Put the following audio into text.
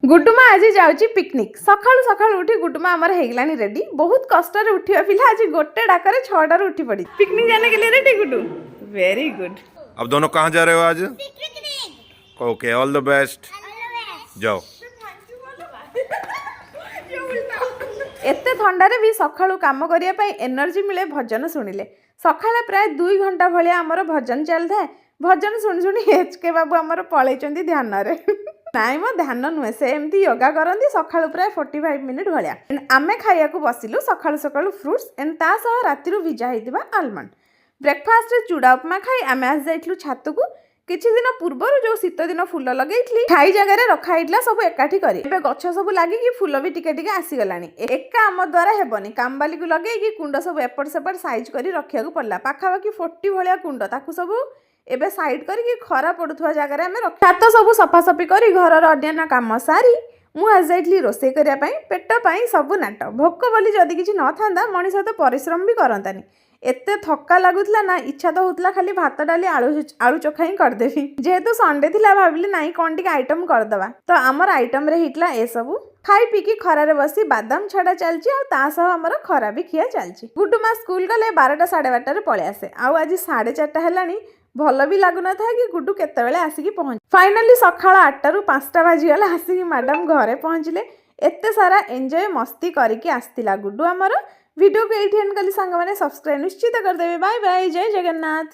गुड्डुमा आज जाऊँगी पिकनिक सकाळू सकाळू उठी गुड्डुमा आमर हेगलानी रेडी बहुत कष्ट उठा पिला आज गोटे डाकर 6टार उठी पड़ी पिकनिक जाने के लिए रेडी गुड्डू वेरी गुड। अब दोनों कहाँ जा रहे हो आज? ओके ऑल द बेस्ट जाओ। एते थंडारे भी सकाळू काम करिया पई एनर्जी मिले भजन शुणिले सकाळे प्राय 2 घंटा भलिया आमर भजन चल थाए भजन शुणी शुणी एचके बाबू आमर पळैचंदी ध्यान रे नाई मो ध्यान नुहे से एमती योगा करती सकाळू प्राय 45 मिनिट भाया आमे खाइया को बसिलु सकाळू सकाळू फ्रुट्स एंड ता सह रातिरु भिजा हेतिबा आलमंड ब्रेकफास्ट रे चूड़ा उपमा खाई आमे आज जाइतलु छातु को किछि दिन पूर्वर जो शीत दिन फूल लगेइथली खाई जगह रखाइला सब एकाठी करी एबे गछ सब लागी कि फूल भी टिके टिके आसी गलानी एका आम द्वारा हेबनी कामबाली को लगे कि कुंड सब एपट सेपट साइज करी रखिया को पड़ला पाखापाखि 40 भलिया कुंड ताकू सब एबे साइड करी खरा पड़ुथवा जगह आमे रख छात सब सफासफी करी घर अन्य काम सारी मु आज जाइतली रोसे करिया पई पेट पई सब नाट भोक बोली जदि किछि न थांदा मनीष तो परिश्रम भी करंतानी एते थक्का लगुतला ना इच्छा तो होतला खाली भात डाली आलू चोखा ही करदेवी जेहेतु संडे थिला भाबिली नाई कोन टिक आइटम करदवा तो आमर आइटम रे हिटला ए सब खाई पीकी खरारे बसी बादाम छाड़ा चलची आ ता सह हमर खरा भी खिया चलची गुड्डुमा स्कूल गले 12टा 12:30 रे पळे आसे आ आज 4:30 हेलानी भल भी लगुन था कि गुड्डू केतेबेले आसिकी पहुंच फाइनली सकाळ 8टा रु 5टा बाजिगला आसिकी मैडम घरे पहुंचले एते सारा एंजॉय मस्ती करिकी आस्तिला गुड्डू हमर वीडियो को एठी एंड कली संग माने सब्सक्राइब निश्चित कर देबे बाय बाय जय जगन्नाथ।